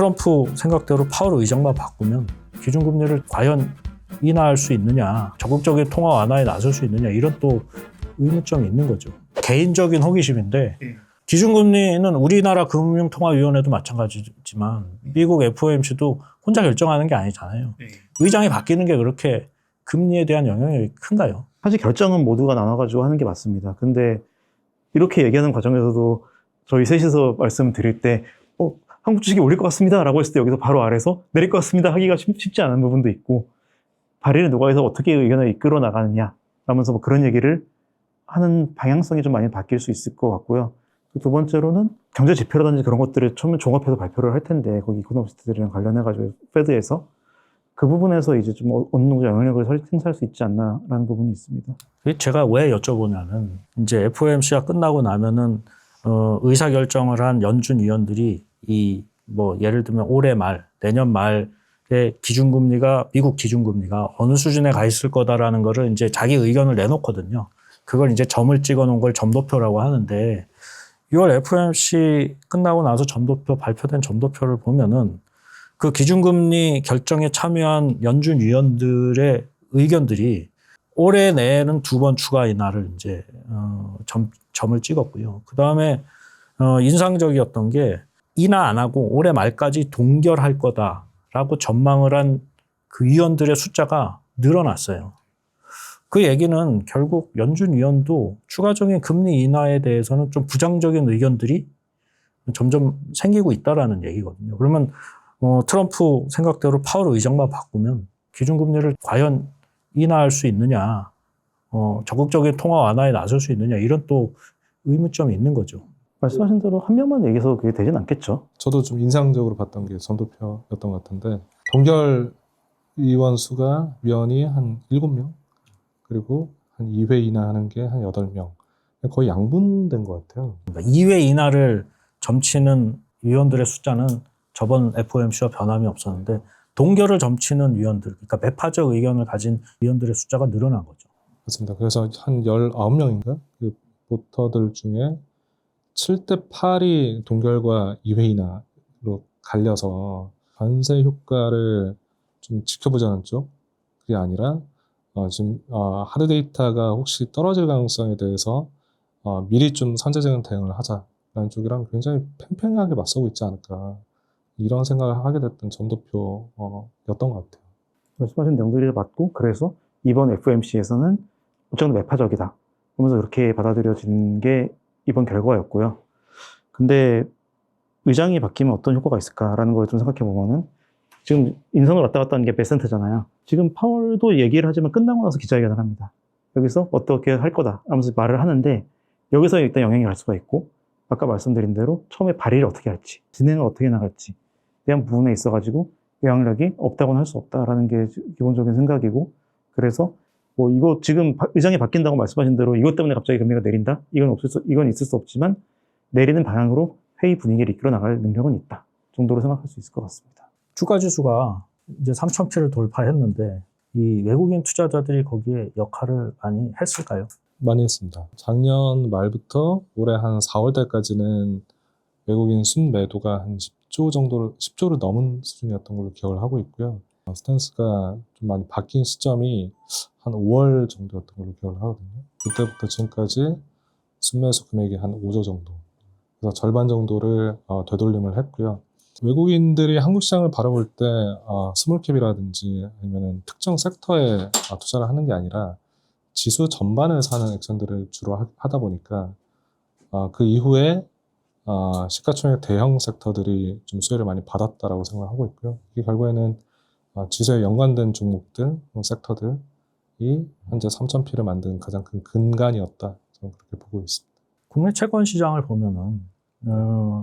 트럼프 생각대로 파월 의장만 바꾸면 기준금리를 과연 인하할 수 있느냐, 적극적인 통화 완화에 나설 수 있느냐, 이런 또 의문점이 있는 거죠. 개인적인 호기심인데 기준금리는 우리나라 금융통화위원회도 마찬가지지만 미국 FOMC도 혼자 결정하는 게 아니잖아요. 의장이 바뀌는 게 그렇게 금리에 대한 영향이 큰가요? 사실 결정은 모두가 나눠가지고 하는 게 맞습니다. 근데 이렇게 얘기하는 과정에서도 저희 셋이서 말씀드릴 때 한국 주식이 올릴 것 같습니다 라고 했을 때 여기서 바로 아래서 내릴 것 같습니다 하기가 쉽지 않은 부분도 있고, 발의를 누가 해서 어떻게 의견을 이끌어 나가느냐 라면서 뭐 그런 얘기를 하는 방향성이 좀 많이 바뀔 수 있을 것 같고요. 또 두 번째로는 경제 지표라든지 그런 것들을 처음에 종합해서 발표를 할 텐데, 거기 이코노미스트들이랑 관련해가지고 페드에서 그 부분에서 이제 좀 어느 정도 영향력을 행사할 수 있지 않나라는 부분이 있습니다. 제가 왜 여쭤보냐면, 이제 FOMC가 끝나고 나면은 의사결정을 한 연준 위원들이 예를 들면 올해 말, 내년 말에 미국 기준금리가 어느 수준에 가 있을 거다라는 거를 이제 자기 의견을 내놓거든요. 그걸 이제 점을 찍어 놓은 걸 점도표라고 하는데, 6월 FOMC 끝나고 나서 발표된 점도표를 보면은 그 기준금리 결정에 참여한 연준 위원들의 의견들이 올해 내에는 2번 추가 인하를 이제 점을 찍었고요. 그 다음에 인상적이었던 게 인하 안 하고 올해 말까지 동결할 거다라고 전망을 한 그 위원들의 숫자가 늘어났어요. 그 얘기는 결국 연준 위원도 추가적인 금리 인하에 대해서는 좀 부정적인 의견들이 점점 생기고 있다라는 얘기거든요. 그러면 트럼프 생각대로 파월 의장만 바꾸면 기준금리를 과연 인하할 수 있느냐, 적극적인 통화 완화에 나설 수 있느냐, 이런 또 의문점이 있는 거죠. 말씀하신 대로 한 명만 얘기해서 그게 되진 않겠죠. 저도 좀 인상적으로 봤던 게 점도표였던 것 같은데, 동결 위원 수가 위원이 한 7명, 그리고 한 2회 인하하는 게 한 8명. 거의 양분된 것 같아요. 2회 인하를 점치는 위원들의 숫자는 저번 FOMC와 변함이 없었는데, 동결을 점치는 위원들, 그러니까 매파적 의견을 가진 위원들의 숫자가 늘어난 거죠. 맞습니다. 그래서 한 19명인가? 그 보터들 중에 7대 8이 동결과 2회 인하로 갈려서 관세 효과를 좀 지켜보자는 쪽, 그게 아니라 지금 하드 데이터가 혹시 떨어질 가능성에 대해서 미리 좀 선제적인 대응을 하자라는 쪽이랑 굉장히 팽팽하게 맞서고 있지 않을까, 이런 생각을 하게 됐던 점도표였던 것 같아요. 말씀하신 내용들이 맞고, 그래서 이번 FOMC에서는 어쨌든 매파적이다 하면서 그렇게 받아들여진 게 이번 결과였고요. 근데 의장이 바뀌면 어떤 효과가 있을까라는 걸 좀 생각해 보면은, 지금 인선을 왔다 갔다 하는 게 베센트잖아요. 지금 파월도 얘기를 하지만 끝나고 나서 기자회견을 합니다. 여기서 어떻게 할 거다 하면서 말을 하는데, 여기서 일단 영향이 갈 수가 있고, 아까 말씀드린 대로 처음에 발의를 어떻게 할지, 진행을 어떻게 나갈지 대한 부분에 있어가지고 영향력이 없다고는 할 수 없다라는 게 기본적인 생각이고, 그래서 이거 지금 의장이 바뀐다고 말씀하신 대로 이것 때문에 갑자기 금리가 내린다? 이건 있을 수 없지만 내리는 방향으로 회의 분위기를 이끌어 나갈 능력은 있다 정도로 생각할 수 있을 것 같습니다. 주가지수가 이제 3,000피를 돌파했는데, 이 외국인 투자자들이 거기에 역할을 많이 했을까요? 많이 했습니다. 작년 말부터 올해 한 4월 달까지는 외국인 순매도가 한 10조를 넘은 수준이었던 걸로 기억을 하고 있고요. 스탠스가 좀 많이 바뀐 시점이 한 5월 정도였던 걸로 기억을 하거든요. 그때부터 지금까지 순매수 금액이 한 5조 정도. 그래서 절반 정도를 되돌림을 했고요. 외국인들이 한국 시장을 바라볼 때 스몰캡이라든지 아니면 특정 섹터에 투자를 하는 게 아니라 지수 전반을 사는 액션들을 주로 하다 보니까 그 이후에 시가총액 대형 섹터들이 좀 수혜를 많이 받았다라고 생각하고 있고요. 이게 결국에는 지수에 연관된 종목들, 섹터들이 현재 3,000피를 만든 가장 큰 근간이었다, 저는 그렇게 보고 있습니다. 국내 채권 시장을 보면은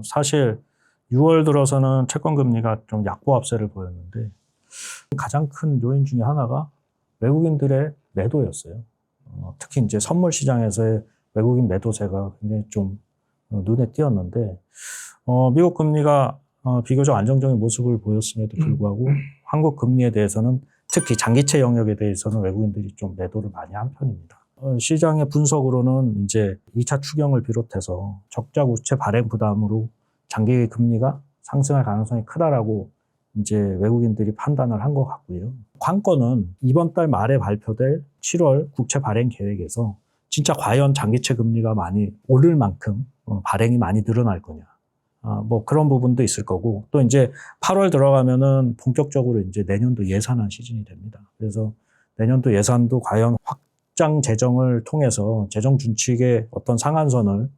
사실 6월 들어서는 채권 금리가 좀 약보합세를 보였는데, 가장 큰 요인 중에 하나가 외국인들의 매도였어요. 특히 이제 선물 시장에서의 외국인 매도세가 굉장히 좀 눈에 띄었는데, 미국 금리가 비교적 안정적인 모습을 보였음에도 불구하고 한국 금리에 대해서는, 특히 장기채 영역에 대해서는 외국인들이 좀 매도를 많이 한 편입니다. 시장의 분석으로는 이제 2차 추경을 비롯해서 적자 국채 발행 부담으로 장기 금리가 상승할 가능성이 크다라고 이제 외국인들이 판단을 한 것 같고요. 관건은 이번 달 말에 발표될 7월 국채 발행 계획에서 진짜 과연 장기채 금리가 많이 오를 만큼 발행이 많이 늘어날 거냐. 뭐 그런 부분도 있을 거고, 또 이제 8월 들어가면은 본격적으로 이제 내년도 예산안 시즌이 됩니다. 그래서 내년도 예산도 과연 확장 재정을 통해서 재정 준칙의 어떤 상한선을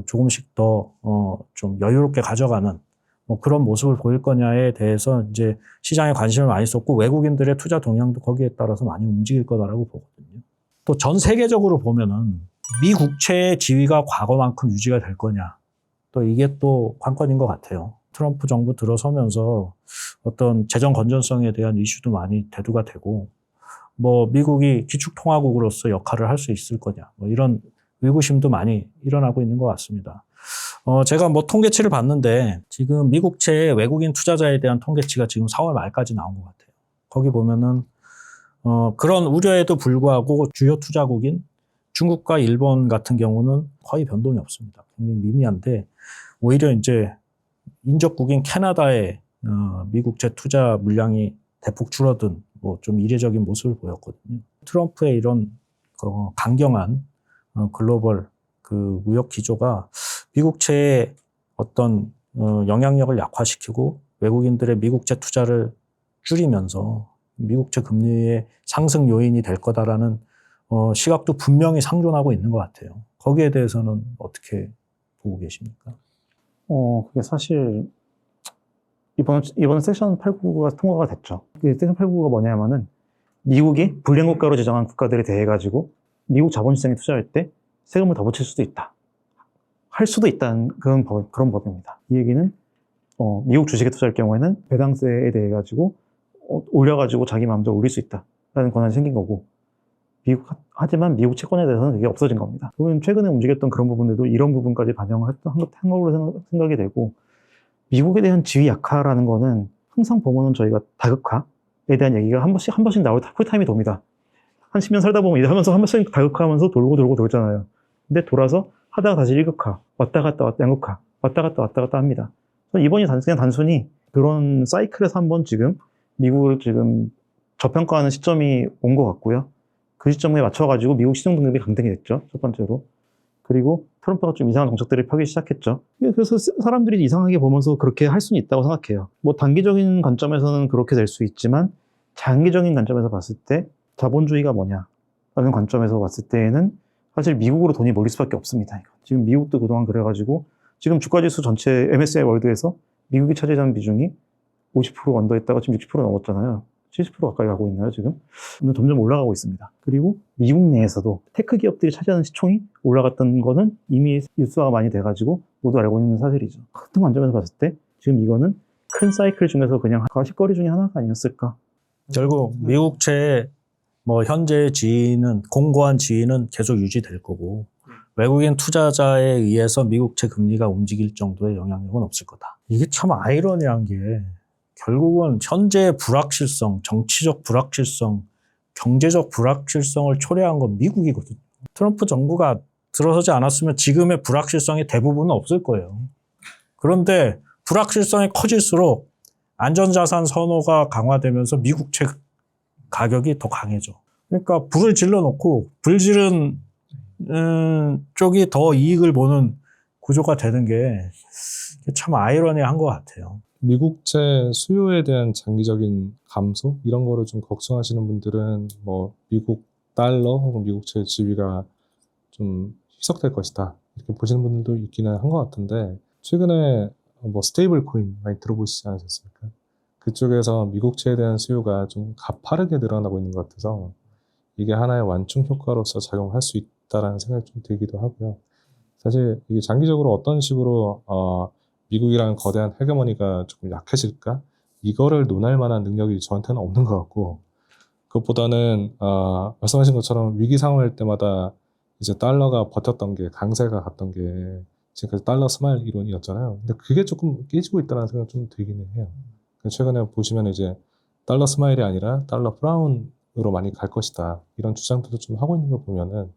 조금씩 더 좀 여유롭게 가져가는 뭐 그런 모습을 보일 거냐에 대해서 이제 시장에 관심을 많이 쏟고 외국인들의 투자 동향도 거기에 따라서 많이 움직일 거다라고 보거든요. 또 전 세계적으로 보면은 미 국채의 지위가 과거만큼 유지가 될 거냐. 또 이게 또 관건인 것 같아요. 트럼프 정부 들어서면서 어떤 재정 건전성에 대한 이슈도 많이 대두가 되고, 뭐 미국이 기축통화국으로서 역할을 할 수 있을 거냐, 뭐 이런 의구심도 많이 일어나고 있는 것 같습니다. 제가 뭐 통계치를 봤는데 지금 미국채 외국인 투자자에 대한 통계치가 지금 4월 말까지 나온 것 같아요. 거기 보면은 그런 우려에도 불구하고 주요 투자국인 중국과 일본 같은 경우는 거의 변동이 없습니다. 굉장히 미미한데 오히려 이제 인접국인 캐나다의 미국채 투자 물량이 대폭 줄어든 뭐 좀 이례적인 모습을 보였거든요. 트럼프의 이런 강경한 글로벌 그 무역 기조가 미국채의 어떤 영향력을 약화시키고 외국인들의 미국채 투자를 줄이면서 미국채 금리의 상승 요인이 될 거다라는 시각도 분명히 상존하고 있는 것 같아요. 거기에 대해서는 어떻게 보고 계십니까? 그게 사실 이번 섹션 899가 통과가 됐죠. 그 섹션 899가 뭐냐면은 미국이 불량 국가로 지정한 국가들에 대해 가지고 미국 자본시장에 투자할 때 세금을 더 붙일 수도 있다. 할 수도 있다는 그런 법입니다. 이 얘기는 미국 주식에 투자할 경우에는 배당세에 대해 가지고 올려가지고 자기 마음대로 올릴 수 있다라는 권한이 생긴 거고, 하지만 미국 채권에 대해서는 그게 없어진 겁니다. 그러면 최근에 움직였던 그런 부분들도 이런 부분까지 반영을 한 걸로 생각이 되고, 미국에 대한 지위 약화라는 거는 항상 보면은 저희가 다극화에 대한 얘기가 한 번씩 나올 쿨타임이 돕니다. 한 10년 살다 보면 이러면서 한 번씩 다극화하면서 돌고 돌잖아요. 근데 돌아서 하다가 다시 일극화, 왔다 갔다 양극화, 왔다 갔다 합니다. 이번이 그냥 단순히 그런 사이클에서 한번 지금 미국을 지금 저평가하는 시점이 온 것 같고요. 그 시점에 맞춰가지고 미국 시장 등급이 강등이 됐죠. 첫 번째로. 그리고 트럼프가 좀 이상한 정책들을 펴기 시작했죠. 그래서 사람들이 이상하게 보면서 그렇게 할 수는 있다고 생각해요. 뭐 단기적인 관점에서는 그렇게 될 수 있지만 장기적인 관점에서 봤을 때 자본주의가 뭐냐라는 관점에서 봤을 때에는 사실 미국으로 돈이 몰릴 수밖에 없습니다. 지금 미국도 그동안 그래가지고 지금 주가지수 전체 MSCI 월드에서 미국이 차지하는 비중이 50% 언더했다가 지금 60% 넘었잖아요. 70% 가까이 가고 있나요, 지금? 점점 올라가고 있습니다. 그리고 미국 내에서도 테크 기업들이 차지하는 시총이 올라갔던 거는 이미 뉴스화가 많이 돼가지고 모두 알고 있는 사실이죠. 같은 관점에서 봤을 때 지금 이거는 큰 사이클 중에서 그냥 가시거리 중에 하나가 아니었을까. 결국 미국채의 뭐 현재의 지위는, 공고한 지위는 계속 유지될 거고, 외국인 투자자에 의해서 미국채 금리가 움직일 정도의 영향력은 없을 거다. 이게 참 아이러니한 게 결국은 현재의 불확실성, 정치적 불확실성, 경제적 불확실성을 초래한 건 미국이거든요. 트럼프 정부가 들어서지 않았으면 지금의 불확실성의 대부분은 없을 거예요. 그런데 불확실성이 커질수록 안전자산 선호가 강화되면서 미국채 가격이 더 강해져. 그러니까 불을 질러놓고 불 지른 쪽이 더 이익을 보는 구조가 되는 게 참 아이러니한 것 같아요. 미국채 수요에 대한 장기적인 감소 이런 거를 좀 걱정하시는 분들은 뭐 미국 달러 혹은 미국채 지위가 좀 희석될 것이다 이렇게 보시는 분들도 있기는 한 것 같은데, 최근에 뭐 스테이블 코인 많이 들어보시지 않으셨습니까? 그쪽에서 미국채에 대한 수요가 좀 가파르게 늘어나고 있는 것 같아서 이게 하나의 완충 효과로서 작용할 수 있다라는 생각이 좀 들기도 하고요. 사실 이게 장기적으로 어떤 식으로 미국이라는 거대한 헤게모니가 조금 약해질까? 이거를 논할 만한 능력이 저한테는 없는 것 같고, 그것보다는 말씀하신 것처럼 위기 상황일 때마다 이제 달러가 버텼던 게, 강세가 갔던 게 지금까지 달러 스마일 이론이었잖아요. 근데 그게 조금 깨지고 있다는 생각이 좀 들기는 해요. 최근에 보시면 이제 달러 스마일이 아니라 달러 브라운으로 많이 갈 것이다 이런 주장들도 좀 하고 있는 걸 보면은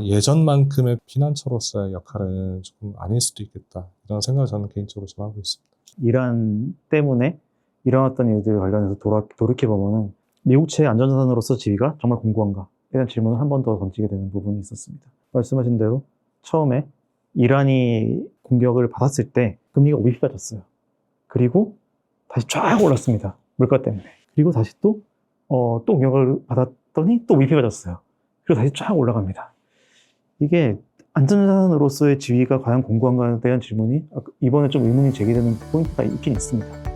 예전만큼의 피난처로서의 역할은 조금 아닐 수도 있겠다. 이런 생각을 저는 개인적으로 좀 하고 있습니다. 이란 때문에 일어났던 일들 관련해서 돌이켜보면 미국 최 안전자산으로서 지위가 정말 공고한가에 대한 질문을 한 번 더 던지게 되는 부분이 있었습니다. 말씀하신 대로 처음에 이란이 공격을 받았을 때 금리가 5bp 빠졌어요. 그리고 다시 쫙 올랐습니다. 물가 때문에. 그리고 다시 또 공격을 받았더니 또 5bp 빠졌어요. 그리고 다시 쫙 올라갑니다. 이게 안전자산으로서의 지위가 과연 공고한가에 대한 질문이 이번에 좀 의문이 제기되는 포인트가 있긴 있습니다.